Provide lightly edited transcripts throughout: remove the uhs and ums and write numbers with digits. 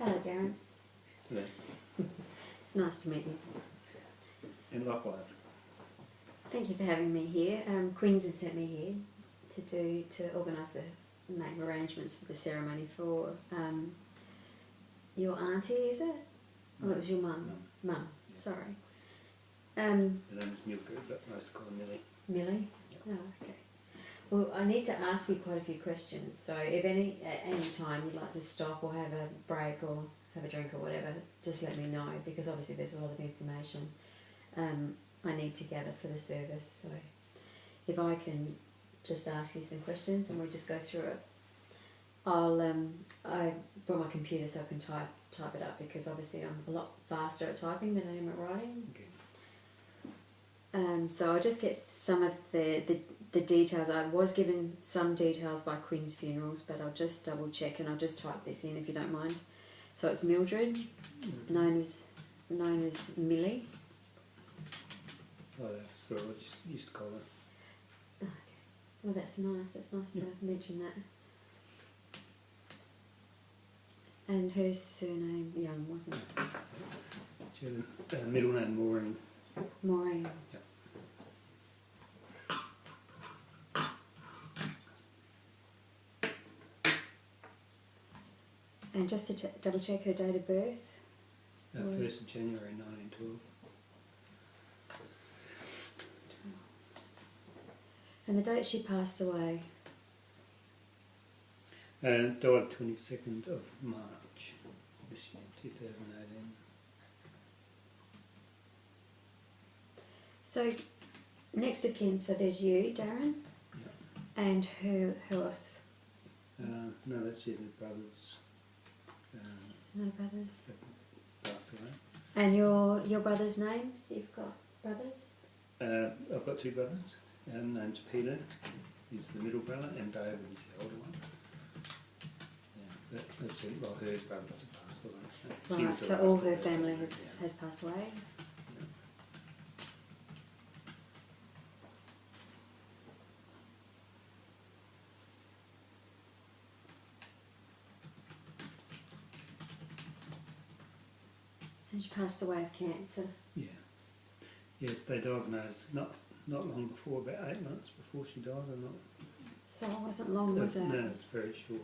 Hello, Darren. Yeah. It's nice to meet you. And likewise. Thank you for having me here. Queens have sent me here to organise the main arrangements for the ceremony for your auntie, is it? Oh, it was your mum. Mum, Yeah. sorry. Her name's Milka, but most call her Millie. Millie? Yeah. Oh, okay. Well, I need to ask you quite a few questions, so if at any time you'd like to stop or have a break or have a drink or whatever, just let me know, because obviously there's a lot of information I need to gather for the service. So if I can just ask you some questions and we'll just go through it. I brought my computer so I can type it up, because obviously I'm a lot faster at typing than I am at writing. Okay. So I'll just get some of the details. I was given some details by Queen's Funerals, but I'll just double check and I'll just type this in if you don't mind. So it's Mildred, known as Millie. Oh, that's what I used to call her. Okay. Well, that's nice. That's nice to mention that. And her surname, Young, wasn't it? She had a middle name, Maureen. Maureen. Yeah. And just to double check her date of birth. 1st of January 1912. And the date she passed away. Died 22nd of March this year, 2018. So, next of kin, so there's you, Darren, Yeah. and who else? No, that's your brothers. No brothers. Passed away. And your brother's names? You've got brothers? I've got two brothers. Name's Peter, he's the middle brother, and David is the older one. Yeah, that's it. Well, her brothers have passed away. So Right, so all her family has passed away? Yeah. And she passed away of cancer. Yeah. Yes, they diagnosed not long before, about 8 months before she died, or not. So it wasn't long, was it? No, it's very short.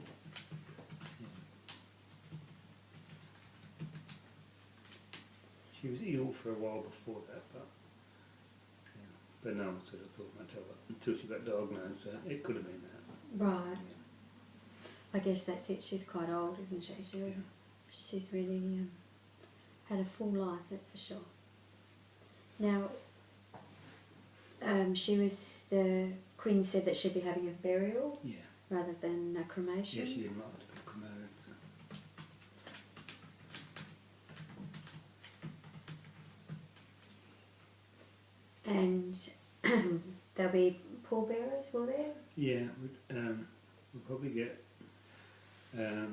Yeah. She was ill for a while before that, but no one sort of thought much of it until she got diagnosed. So it could have been that. Right. Yeah. I guess that's it. She's quite old, isn't she? She's really had a full life, that's for sure. Now, the Queen said that she'd be having a burial rather than a cremation. Yeah, she didn't like to be cremated. So. And there'll be pallbearers, will there? Yeah, we'll probably get a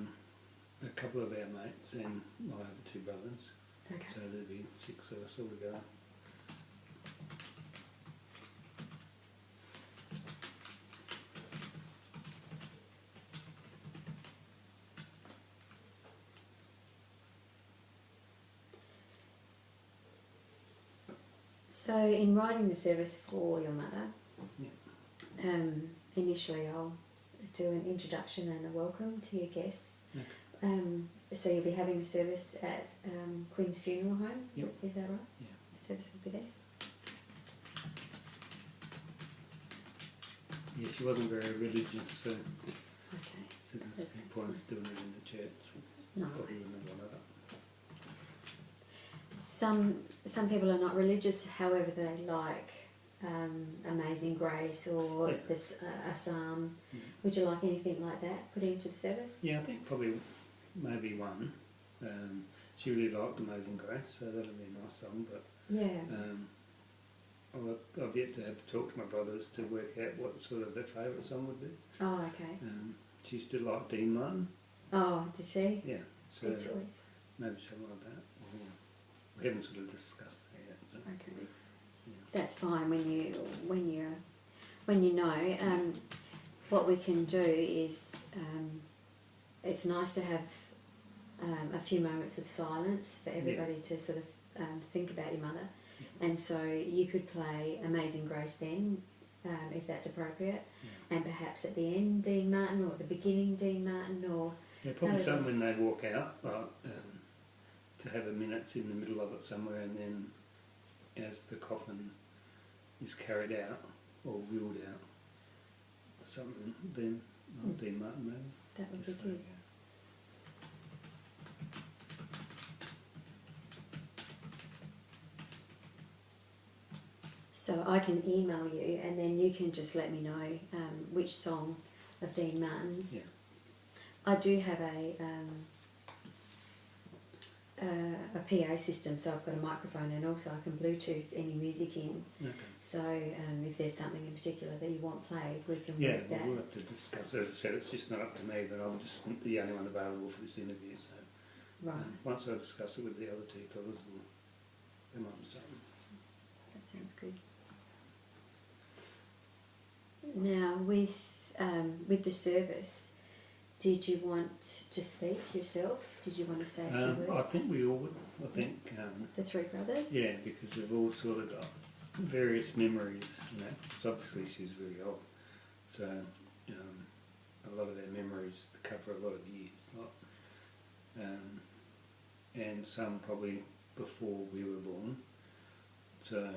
couple of our mates and my other two brothers. Okay. So there'll be 6 of us all together. So in writing the service for your mother, initially I'll do an introduction and a welcome to your guests. Okay. So you'll be having the service at Queen's Funeral Home, Yep. Is that right? Yeah. The service will be there. Yeah, she wasn't very religious, so Okay. there's no point of doing it in the church. No. Probably wouldn't have wanted it. Some people are not religious, however they like Amazing Grace or this a psalm. Yeah. Would you like anything like that put into the service? Yeah, I think probably maybe one. She really liked Amazing Grace, so that'll be a nice song. But Yeah. I've yet to have to talk to my brothers to work out what sort of their favourite song would be. Oh, okay. She used to like Dean Martin. Oh, did she? Yeah, so Good choice. maybe something like that. We haven't sort of discussed that yet. So, Okay. yeah. That's fine when you know. What we can do is it's nice to have a few moments of silence for everybody to sort of think about your mother. And so you could play Amazing Grace then, if that's appropriate, and perhaps at the end Dean Martin, or at the beginning Dean Martin, or... Yeah, probably some when they walk out, to have a minute in the middle of it somewhere, and then as the coffin is carried out or wheeled out, something then, Dean Martin maybe. That would be Just good. So I can email you, and then you can just let me know which song of Dean Martin's. Yeah. I do have a PA system, so I've got a microphone, and also I can Bluetooth any music in. Okay. So if there's something in particular that you want played, we can Yeah, work that. we'll have to discuss. As I said, it's just not up to me, but I'm just the only one available for this interview. So Right. once I discuss it with the other two fellas, we'll come up with something. That sounds good. Now, with the service, did you want to speak yourself? Did you want to say a few words? I think we all would. I think. The three brothers? Yeah, because we've all sort of got various memories. You know, 'cause obviously she was really old, so a lot of our memories cover a lot of years, and some probably before we were born. So,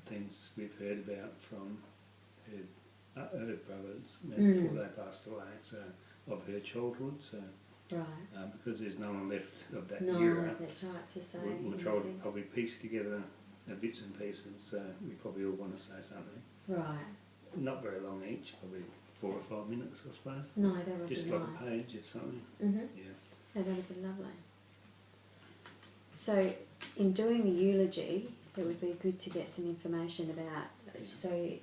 things we've heard about from her brothers before they passed away. So of her childhood. So. Right. Because there's no one left of that No, era. that's right to say. We'll try to probably piece together bits and pieces, so we probably all want to say something. Right. Not very long each, probably 4 or 5 minutes, I suppose. No, that would Just be like nice. a page or something. Mhm. Yeah. No, that would be lovely. So, in doing the eulogy, it would be good to get some information about. So,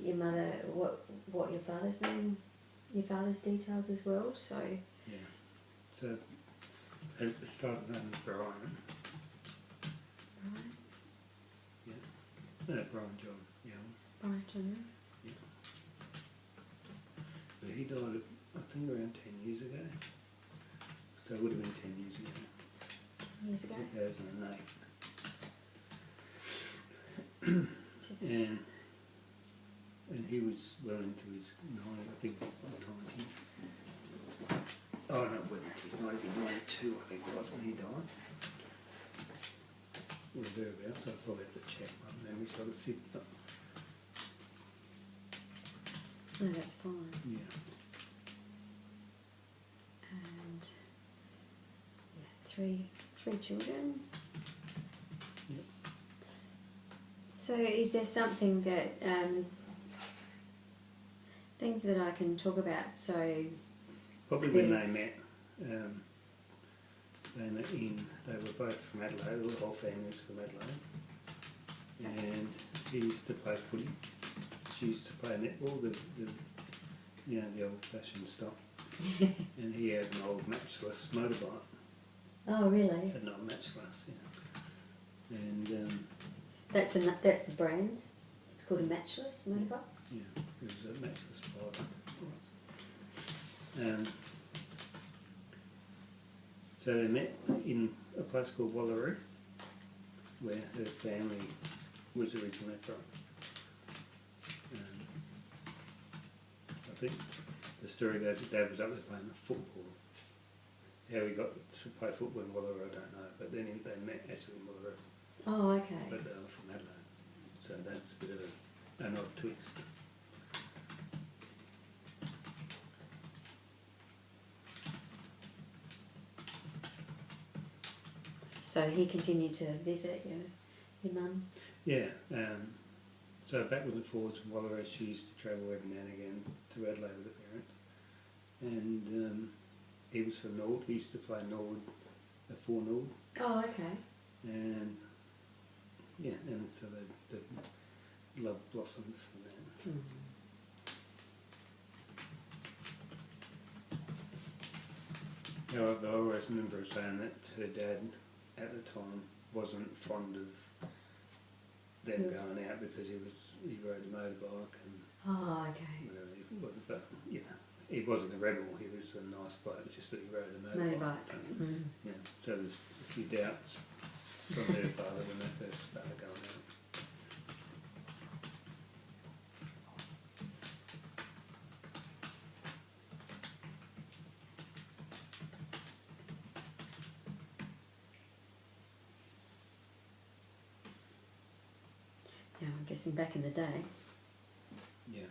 your mother, what your father's name, your father's details as well. So. Yeah. So, his father's name is Brian. Right. Yeah. No, Brian John. Yeah. Brian John. Yeah. But he died, I think, around 10 years ago. So it would have been 10 years ago. 10 years ago. 2008. And he was well into his 90, I think 90. Oh no, well into his 92, I think it was when he died. Or thereabouts, I'll probably have to check my memory sort of sit. No, that's fine. Yeah. And three children. Yep. So, is there something that things that I can talk about? So, Probably when they met they were both from Adelaide, the whole family was from Adelaide. And he used to play footy. She used to play netball, the old-fashioned style. And he had an old matchless motorbike. oh really? Had an old matchless, yeah. And That's the brand. It's called a matchless motorbike. yeah, it was a matchless driver. So they met in a place called Wallaroo, where her family was originally from. I think the story goes that Dad was up there playing football. How he got to play football in Wallaroo, I don't know, but then they met actually in Wallaroo, Oh, okay. but they were from Adelaide. So that's a bit of an odd twist. So he continued to visit your mum. Yeah, so backwards and forwards from Wallaroo, she used to travel every now and again to Adelaide with her parents. And he was from Nord, he used to play Nord, for Nord. Oh, okay. And yeah, and so the love blossomed from that. Mm. However, I always remember her saying that her dad at the time wasn't fond of them going out because he rode a motorbike and Oh, okay. whatever, but he wasn't a rebel, he was a nice bloke, it's just that he rode a motorbike. So, yeah, so there's a few doubts from her father when they first started going out. Yeah, I'm guessing back in the day. Yeah.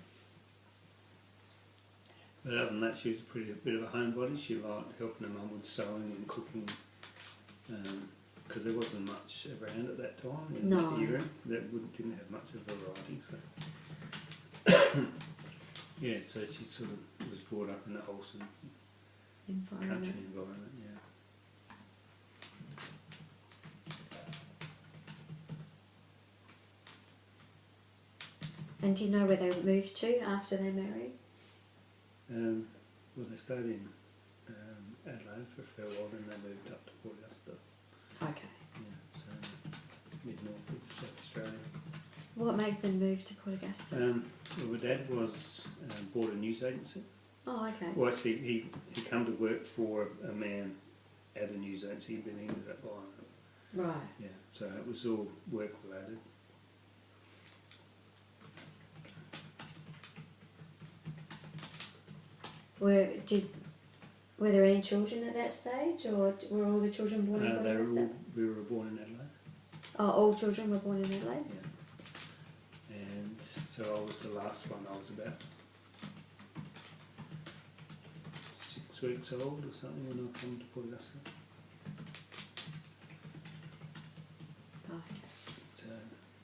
But other than that, she was a bit of a homebody. She liked helping her mum with sewing and cooking, because there wasn't much around at that time in that era. Didn't have much of variety. So yeah, so she sort of was brought up in a wholesome country environment. Yeah. And do you know where they moved to after they married? Well, they stayed in Adelaide for a fair while, then they moved up to Port Augusta. Okay. Yeah, so mid-north of South Australia. What made them move to Port Augusta? Well, my dad was bought a news agency. Oh, okay. Well, actually, he come to work for a man at a news agency, but he ended up buying it. Right. Yeah, so it was all work related. Were there any children at that stage, or were all the children born in Port Augusta? We were born in Adelaide. Oh, all children were born in Adelaide? Yeah. And so I was the last one. I was about 6 weeks old or something when I came to Port Augusta. Oh, okay. So,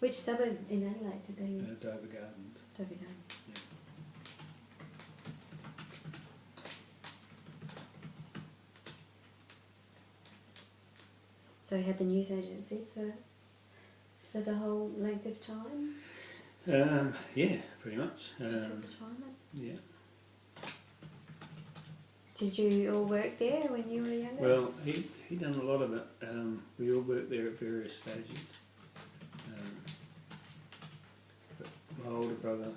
which suburb in Adelaide did they in? Dover Gardens. Dover Gardens. Yeah. So you had the news agency for the whole length of time? Yeah, pretty much. Until retirement? Yeah. Did you all work there when you were younger? Well, he done a lot of it. We all worked there at various stages. But my older brother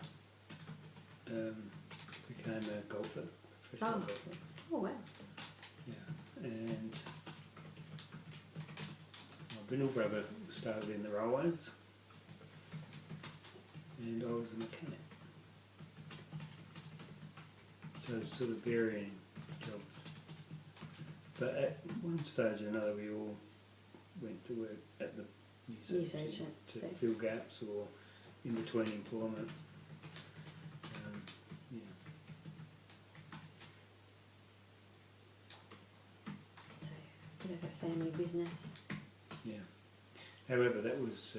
became a golfer, professional golfer. Oh, wow. Yeah, and my middle brother started in the railways, and I was a mechanic. So sort of varying jobs. But at one stage or another, we all went to work at the news agency to fill gaps or in between employment. Yeah. So, a bit of a family business. Yeah. However, that was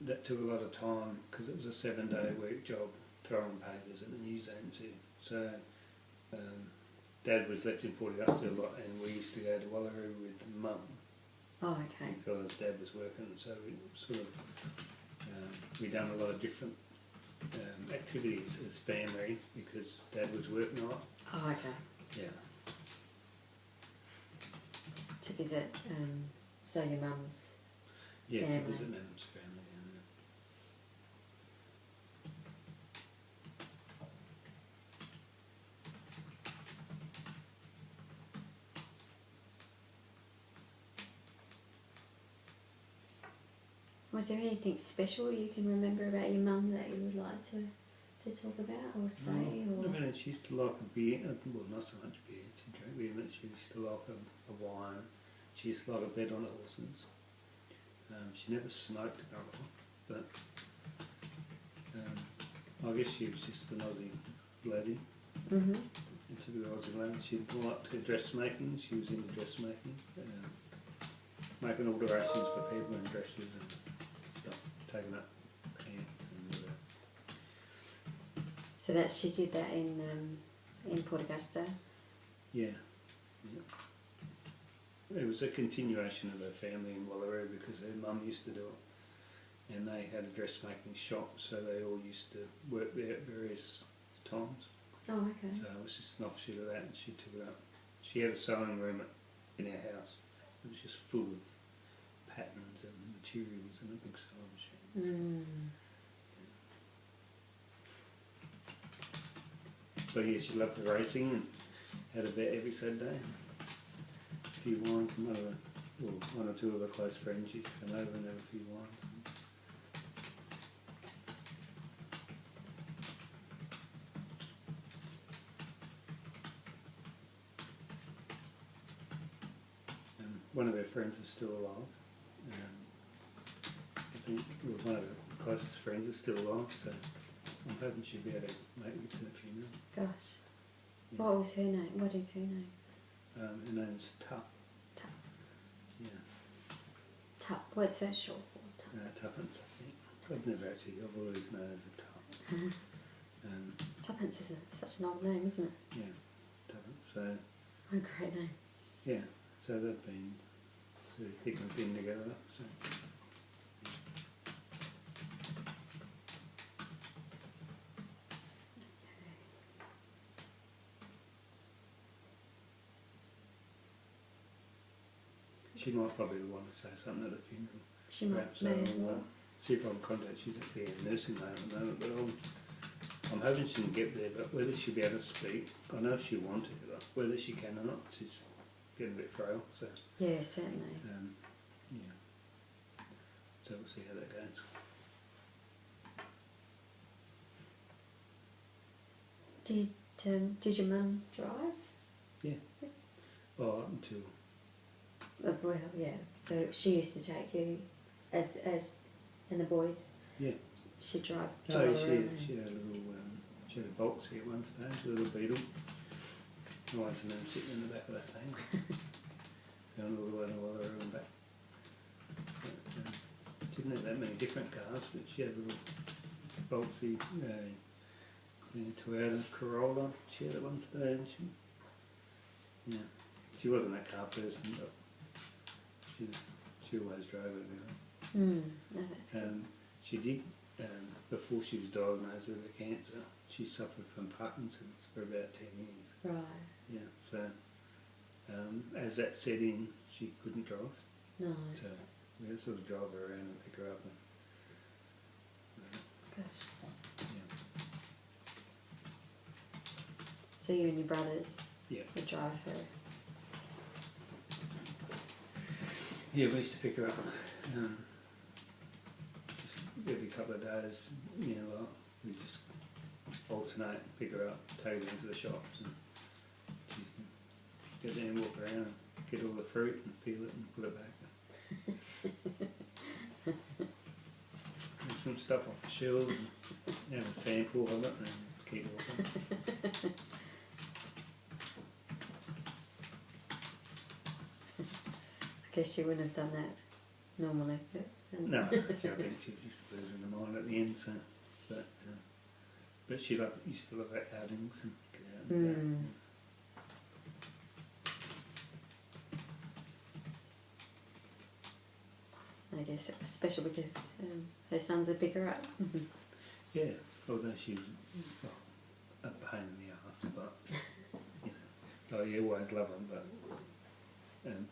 that took a lot of time because it was a 7-day week job, throwing papers at the news agency. So Dad was left in Port Augusta a lot, and we used to go to Wallaroo with Mum. Oh, okay. Because Dad was working, so we sort of we done a lot of different activities as family because Dad was working a lot. Oh, okay. Yeah. To visit, so your mum's family. To visit Mum's family. Was there anything special you can remember about your mum that you would like to talk about or say? I mean, she used to like a beer, well, not so much beer, she drank beer, but she used to like a wine. She used to like a bed on horses. She never smoked alcohol, but I guess she was just an Aussie lady. Mm-hmm. A typical Aussie lady. She liked her dressmaking, she was into dressmaking, making alterations for people in dresses and stuff, taking up pants and all that. So that she did that in Port Augusta? Yeah. It was a continuation of her family in Wallaroo because her mum used to do it, and they had a dressmaking shop, so they all used to work there at various times. Oh, okay. So it was just an offshoot of that, and she took it up. She had a sewing room in our house. It was just full of patterns and materials and a big sewing machine. So yeah, she loved the racing and had a bet every Saturday. A few wines from one or two of her close friends used to come over and have a few wines. One of her friends is still alive. I think one of her closest friends is still alive, so I'm hoping she'll be able to make it to the funeral. Gosh. Yeah. What was her name? What is her name? Her name's Tup. Tup. Yeah. Tup. What's that short for? Tup. Tuppence, I think. I've always known as a Tup. Tuppence is such an old name, isn't it? Yeah, Tuppence. So, What a great name. yeah, so they've been sort of thick and thin together. So. She might probably want to say something at the funeral. She might, may as well. See if I can contact. She's actually in a nursing home at the moment, but I'm hoping she can get there. But whether she'll be able to speak, I know she wanted, but whether she can or not, she's getting a bit frail. So Yeah, certainly. yeah. So we'll see how that goes. Did your mum drive? Yeah. Well, up until. Well, yeah. So she used to take you, as and the boys. Yeah. She'd drive. No, around. she had a little. She had a box here at one stage, a little Beetle. I once remember sitting in the back of that thing. Going all the way to Wallaroo and back. But, she didn't have that many different cars, but she had a little bulky Toyota Corolla she had at one stage. Yeah, she wasn't that car person, but she always drove it. No, that's good. She did, before she was diagnosed with a cancer, she suffered from Parkinson's for about 10 years. Right. Yeah, so as that set in, she couldn't drive. No. So we had to sort of drive her around and pick her up. And, Gosh. yeah. So you and your brothers Yeah. would drive her. Yeah, we used to pick her up just every couple of days, you know, like, we just alternate, pick her up, take her into the shops, and she used to get there and walk around and get all the fruit and peel it and put it back. And some stuff off the shelves and have a sample of it and keep walking. I guess she wouldn't have done that normally. But, No, I think she was just losing her mind at the end. So, but she used to love outings and get out and about. I guess it was special because her sons would pick her up. Yeah, although she's a pain in the arse, but you know, you always love them,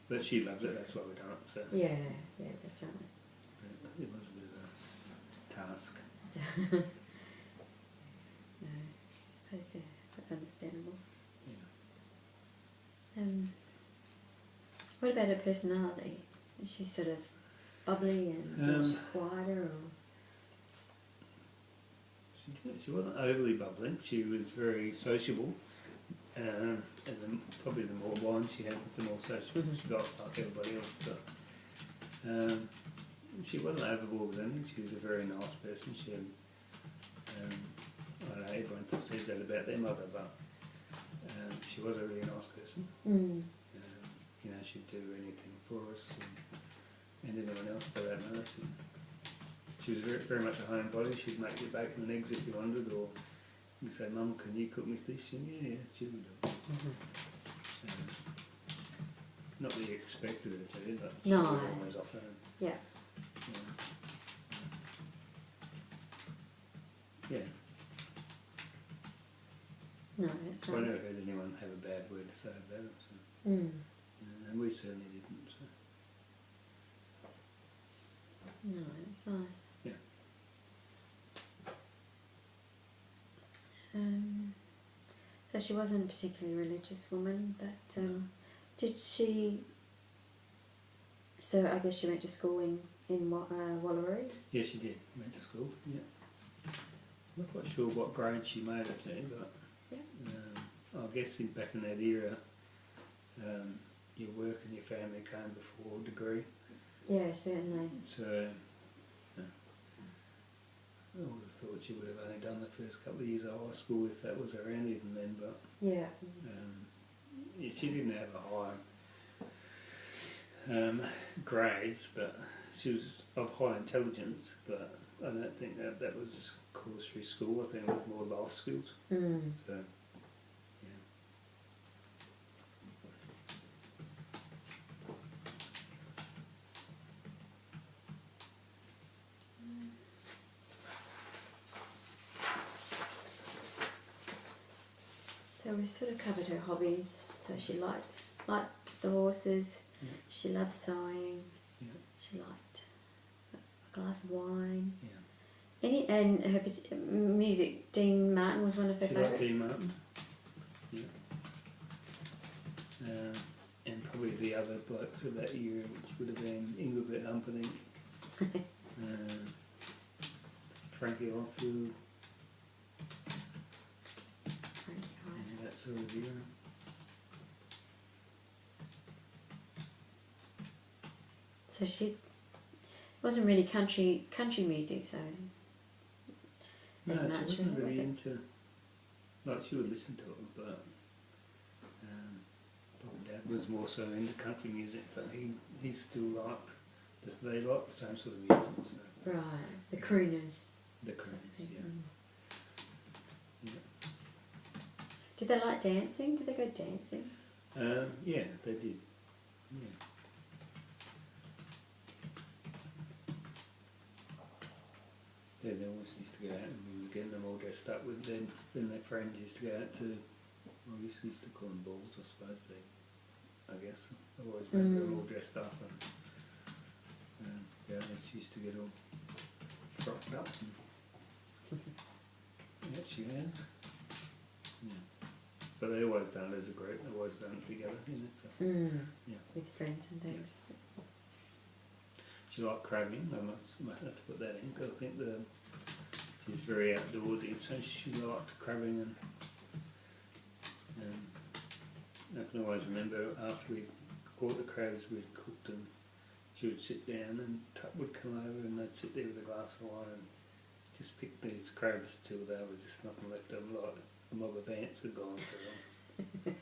but she loved it. That's why we done it. So Yeah, that's right. it was a bit of a task. No, I suppose that's understandable. Yeah. What about her personality? Is she sort of bubbly and was she quieter, or? She wasn't overly bubbly. She was very sociable, and probably the more wine she had, the more sociable she got, like everybody else. But she wasn't overboard with anything. She was a very nice person. She had, I don't know, everyone says that about their mother, but she was a really nice person. You know, she'd do anything for us and anyone else for that matter. She was very, very much a homebody. She'd make you bacon and eggs if you wanted, or you'd say, "Mum, can you cook me this?" And yeah, she would do it. Not that you expected her to, but she would always offer. Yeah. Yeah. No, that's I right. never heard anyone have a bad word to say about it, so, and we certainly didn't. So. No, it's nice. Yeah. So she wasn't a particularly religious woman, but did she... So I guess she went to school in Wallaroo? Yeah, she did. Went to school, yeah. I'm not quite sure what grade she made it to, but I guess back in that era, your work and your family came before a degree. Yeah, certainly. So I would have thought she would have only done the first couple of years of high school if that was around even then, but yeah, she didn't have a high grades, but she was of high intelligence, but I don't think that was course through school. I think it was more life skills. So, yeah. So we sort of covered her hobbies. So she liked the horses. Yeah. She loved sewing. Yeah. She liked a glass of wine. Yeah. And her music, Dean Martin was one of her She liked favourites. Dean Martin. Yeah. And probably the other blokes of that era, which would have been Engelbert Humperdinck, Frankie Oldfield, and that sort of era. So she wasn't really country music, so No, as she much wasn't really, was really it? into, like she would listen to it, but Dad was more so into country music, but he still liked, they liked the same sort of music. So Right, the crooners. the crooners, yeah. Yeah. Did they like dancing? Did they go dancing? Yeah, they did. Yeah. Yeah, they always used to go out and we were getting them all dressed up with them. Then their friends used to go out to, well, we used to call them balls, I suppose. I guess, they always made them all dressed up and yeah, they used to get all frocked up. And yeah, she has. Yeah. But they always done it as a group, they always done it together, you know, so, yeah. With friends and things. She liked crabbing, I might have to put that in, because I think she's very outdoorsy, so she liked crabbing and I can always remember after we caught the crabs, we'd cooked them, she would sit down and Tuck would come over and they'd sit there with a glass of wine and just pick these crabs till they were just nothing left of them, like a mob of ants had gone through them.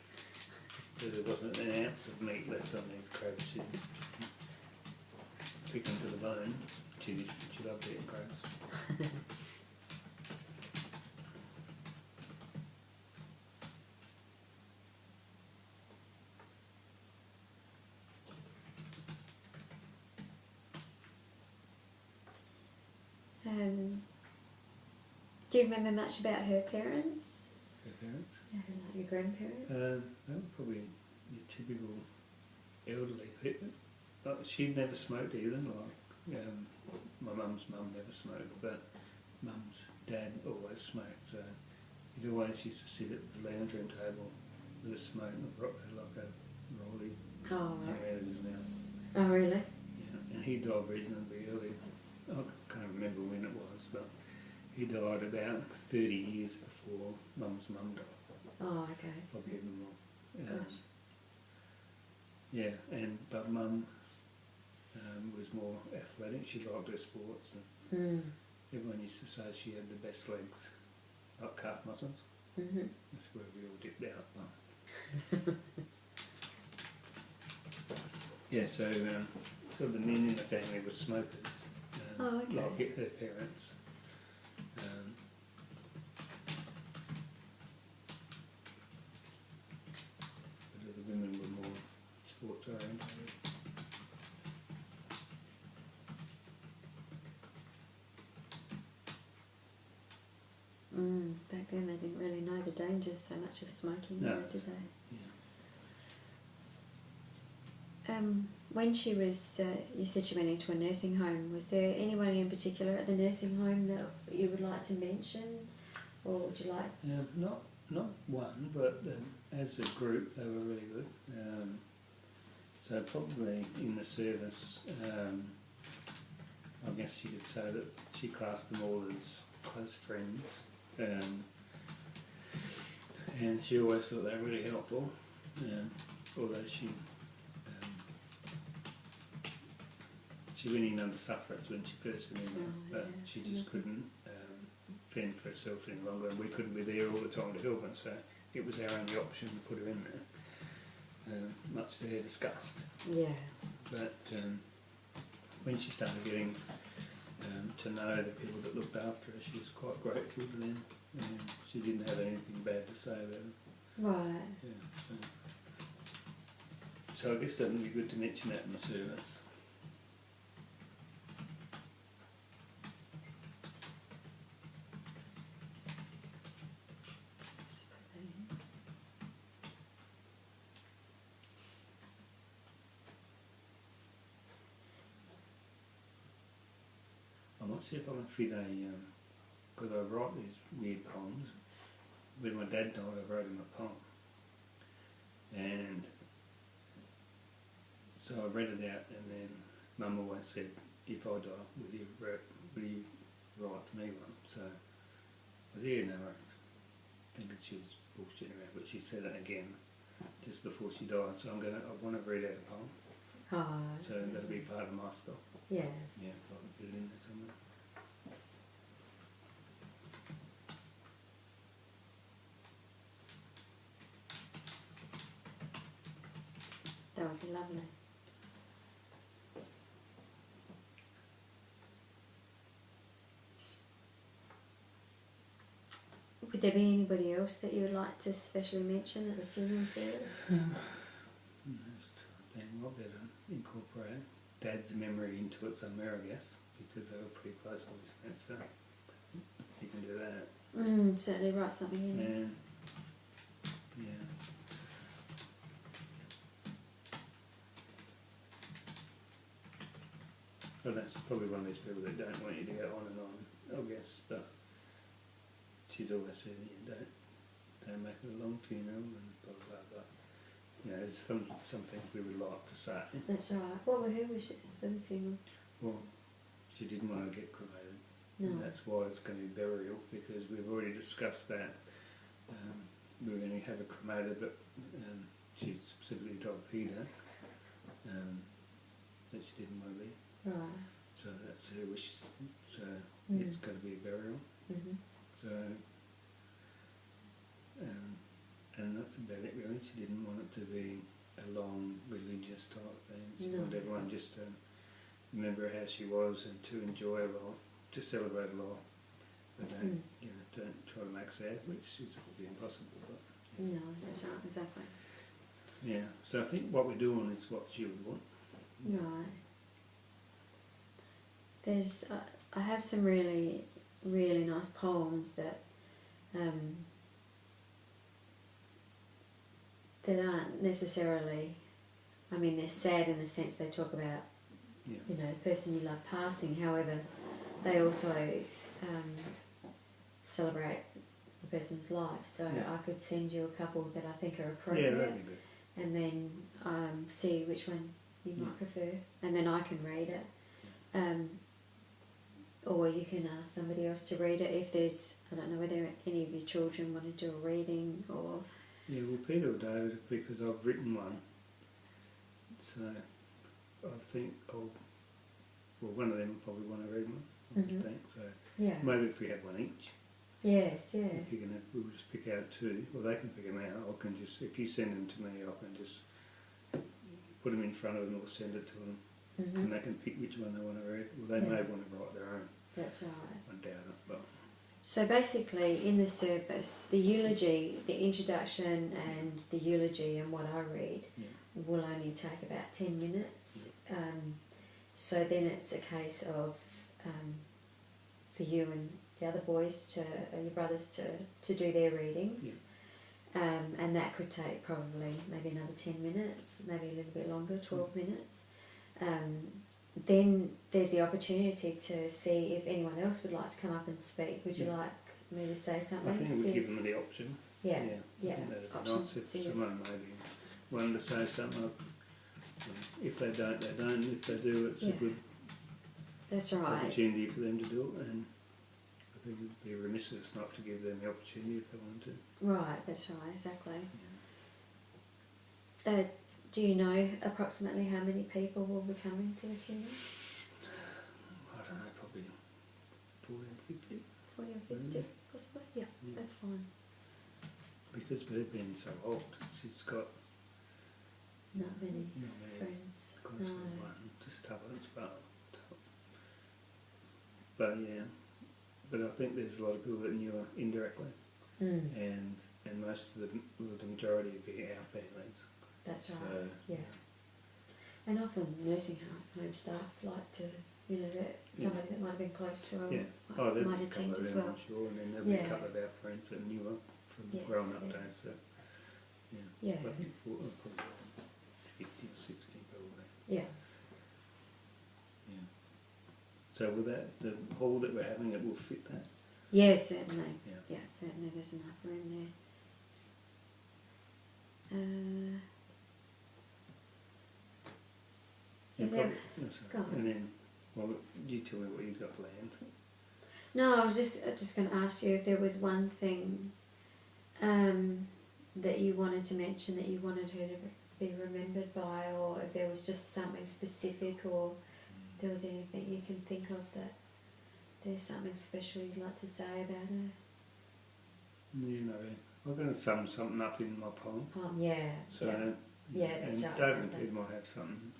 So there wasn't an ounce of meat left on these crabs, she just pick them to the bone. She loved eating crabs. Do you remember much about her parents? Her parents? Like your grandparents? They were probably your typical elderly people. She never smoked either, like my mum's mum never smoked, but mum's dad always smoked, so he'd always used to sit at the lounge room table with a smoke and like a rollie Oh, right. out of his mouth. Oh, really? Yeah, and he died reasonably early. I can't remember when it was, but he died about 30 years before mum's mum died. Oh, okay. Probably even more. Gosh. Yeah, but mum was more athletic. She liked her sports, and everyone used to say she had the best legs, like calf muscles. That's where we all dipped out. Yeah, so the men in the family were smokers. Like her parents. But the women were more sports oriented. Back then they didn't really know the dangers so much of smoking, No, did they? Yeah. When she was, you said she went into a nursing home, was there anyone in particular at the nursing home that you would like to mention? Or would you like... not one, but as a group they were really good. So probably in the service, I guess you could say that she classed them all as close friends, and she always thought they were really helpful, although she went in under suffrage when she first went in there, but she just couldn't fend for herself any longer, and we couldn't be there all the time to help her, so it was our only option to put her in there, much to her disgust. Yeah. But when she started getting to know the people that looked after her, she was quite grateful to them, and she didn't have anything bad to say about them. Right. Yeah, so I guess that would be good to mention that in the service. I might see if I can fit because I write these weird poems. When my dad died, I wrote him a poem. And so I read it out, and then Mum always said, if I die, will you write me one? So I was here, no worries. Thinking she was bullshitting around, but she said it again just before she died. So I want to read out a poem. Oh, So that'll be part of my stuff. yeah. Yeah, if I can put it in there somewhere. That would be lovely. Would there be anybody else that you would like to specially mention at the funeral service? Just trying to what better incorporate Dad's memory into it somewhere, I guess, because they were pretty close, obviously. So you can do that. Certainly write something in. And yeah. Well, that's probably one of these people that don't want you to go on and on, I guess, but she's always said, don't make it a long funeral and blah blah blah. You know, there's some things we would like to say. That's right. What were her wishes for the funeral? Well, she didn't want to get cremated. No. And that's why it's going to be burial, because we've already discussed that. We were going to have her cremated, but she specifically told Peter that she didn't want to be. Right. So that's her wishes. So it's going to be a burial. Mm-hmm. So, and that's about it really. She didn't want it to be a long religious type thing. She wanted everyone just to remember how she was and to enjoy life, to celebrate life. But don't try to make sad, which is probably impossible. But No, that's right, exactly. yeah, so I think what we're doing is what she would want. Right. There's, I have some really, really nice poems that that aren't necessarily, I mean, they're sad in the sense they talk about, you know, the person you love passing. However, they also celebrate the person's life. So I could send you a couple that I think are appropriate. Yeah, that'd be good. And then see which one you might prefer, and then I can read it. Or you can ask somebody else to read it if there's, I don't know whether any of your children want to do a reading or... Yeah, well, Peter or David, because I've written one, so I think one of them will probably want to read one, I think, so maybe if we have one each. Yes, yeah. If you're gonna, we'll just pick out two, or they can pick them out. I can just, if you send them to me, I can just put them in front of them or send it to them, and they can pick which one they want to read. Well, they may want to write their own. That's right. I doubt it, but... So basically, in the service, the eulogy, the introduction and the eulogy and what I read will only take about 10 minutes. So then it's a case of, for you and the other boys, your brothers, to do their readings. And that could take probably maybe another 10 minutes, maybe a little bit longer, 12 minutes. Then there's the opportunity to see if anyone else would like to come up and speak. Would you like me to say something? I think we See- give them the option. Yeah, I yeah. think that'd be Option nice to if see if- someone maybe wanted to say something. If they don't, they don't. If they do, it's a Yeah. good That's right. opportunity for them to do it. And I think it would be remiss of us not to give them the opportunity if they wanted to. Right, that's right, exactly. Yeah. Do you know approximately how many people will be coming to the funeral? I don't know, probably 40 or 50. 40 or 50, possibly? Yeah, Yeah. that's fine. Because we've been so old, she's got Not many not many friends. close No. one, just talents, but yeah. But I think there's a lot of people that knew her indirectly, Mm, and most of the majority would be our families. that's right, So, yeah. And often nursing home staff like to, you know, that somebody that might have been close to her Yeah. might, there'd might be a attend couple of as them, well. I'm sure, and then there'll be Yeah. a couple of our friends that knew her from Yes, growing up yeah. days. So yeah, Yeah, I think probably 50 or 60 probably. yeah. Yeah. So with that, the hall that we're having, it will fit that. Yeah, certainly. Yeah. Yeah, certainly there's enough room there. And, Is there- no, sorry. go on. And then, well, you tell me what you've got planned. No, I was just going to ask you if there was one thing that you wanted to mention that you wanted her to be remembered by, or if there was just something specific, or if there was anything you can think of that there's something special you'd like to say about her. You know, I'm going to sum something up in my poem. Yeah, So, yeah, that's and right, Dave and exactly. Pete might have something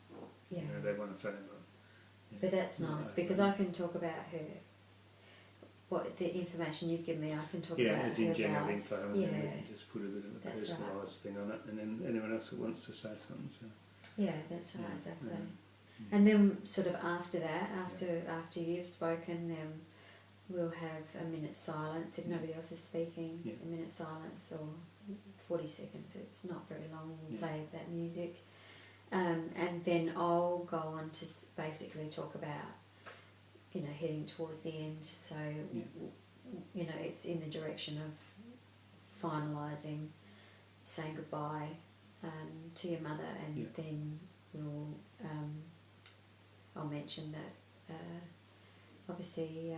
yeah. you know, they want to say, but yeah. But that's nice because I can talk about her. What the information you've given me, I can talk about as in her general life. info, and Yeah, then we can just put a bit of a that's right. personalised thing on it, and then anyone else that wants to say something. So yeah, that's right, Yeah, exactly. yeah. And then sort of after that, after you've spoken, then we'll have a minute's silence if nobody else is speaking. Yeah. A minute's silence or 40 seconds. It's not very long. We'll Yeah. play that music, and then I'll go on to basically talk about, you know, heading towards the end. So, you know, it's in the direction of finalising, saying goodbye to your mother, and Yeah. then we'll. I'll mention that obviously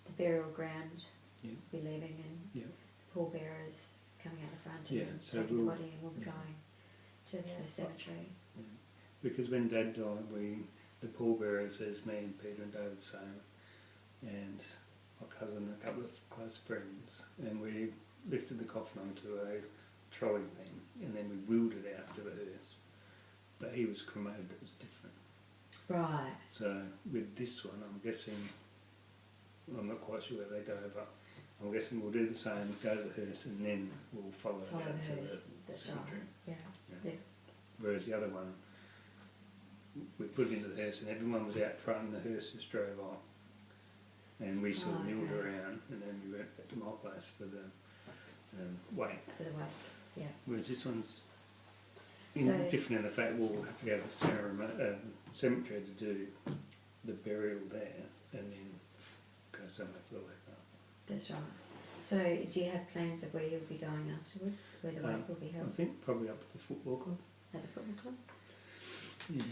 the burial ground Yeah. we're leaving, and Yeah. pallbearers coming out the front Yeah, and so taking the we'll- body, and we'll be yeah. going to the cemetery. Yeah. Because when Dad died, the pallbearers, there's me and Peter and David Same, and my cousin and a couple of close friends, and we lifted the coffin onto a trolley beam, and then we wheeled it out to the hearse. But he was cremated, it was different. Right. So with this one, I'm guessing, I'm not quite sure where they go, but I'm guessing we'll do the same, go to the hearse, and then we'll follow it Follow out the to hearse. the That's cemetery. right. Yeah. Whereas the other one, we put it into the hearse and everyone was out front and the hearse just drove on. And we sort of milled okay. around, and then we went back to my place for the wake. For the wake. Yeah. Whereas this one's So- different in the fact we'll have to go to the cemetery to do the burial there, and then go somewhere for the wake up. That's right. So, do you have plans of where you'll be going afterwards, where the wake will be I held? think probably up at the football club. At the football club? Yeah.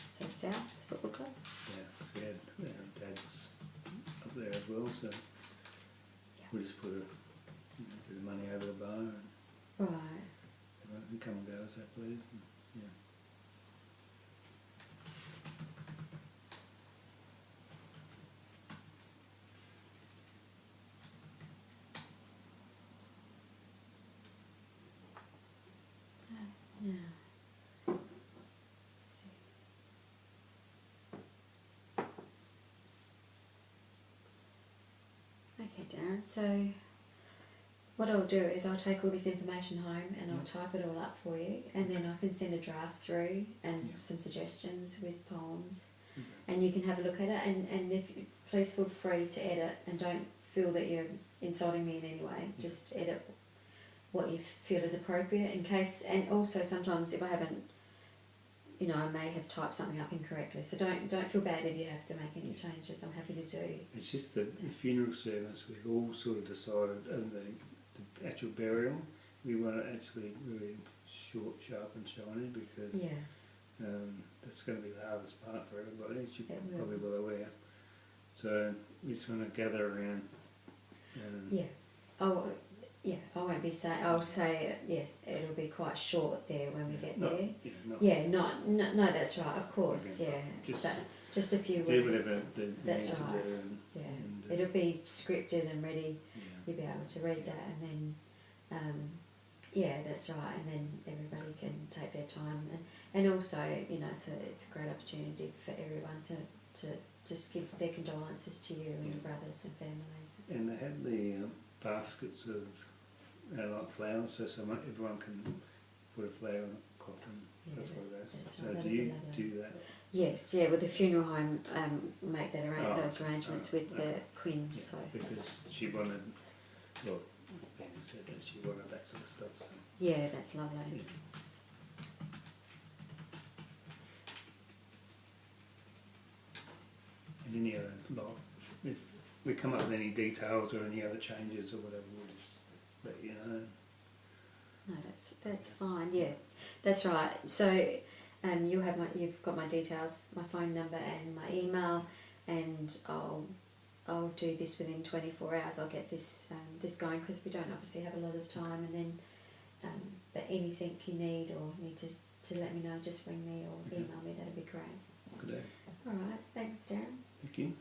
So, South Football Club? Yeah, we had Dad's up there as well, so we just put a bit of money over the bar, and Right. everyone can come and go as they please. And, yeah. Yeah. Let's see. Okay, Darren, so what I'll do is I'll take all this information home and I'll type it all up for you, and then I can send a draft through and some suggestions with poems, and you can have a look at it, and if please feel free to edit, and don't feel that you're insulting me in any way, just edit what you feel is appropriate in case, and also sometimes if I haven't you know, I may have typed something up incorrectly. So don't feel bad if you have to make any changes. I'm happy to do. It's just the funeral service. We've all sort of decided, and the actual burial, we want it actually really short, sharp, and shiny because that's going to be the hardest part for everybody. As you probably well aware. So we just want to gather around. I won't be saying. I'll say yes. It'll be quite short there when we get there. No, that's right. Of course, just a few words. Do whatever that's right. And it'll be scripted and ready. You'll be able to read that, and then that's right. And then everybody can take their time, and also, you know, it's a great opportunity for everyone to just give their condolences to you and your brothers and families. And they have the baskets of like flowers, so everyone can put a flower in a coffin before that. So right, do you do that? Yes, with the funeral home, make those arrangements with the Quinns. So because she wanted, well, Ben said that she wanted that sort of stuff. So. Yeah, that's lovely. Yeah. And any other, if we come up with any details or any other changes or whatever, we'll just let you know. No, that's fine. Yeah, that's right. So, you've got my details, my phone number and my email, and I'll do this within 24 hours. I'll get this going because we don't obviously have a lot of time. And then, but anything you need or need to let me know, just ring me or email me. That'd be great. Good day. All right. Thanks, Darren. Thank you.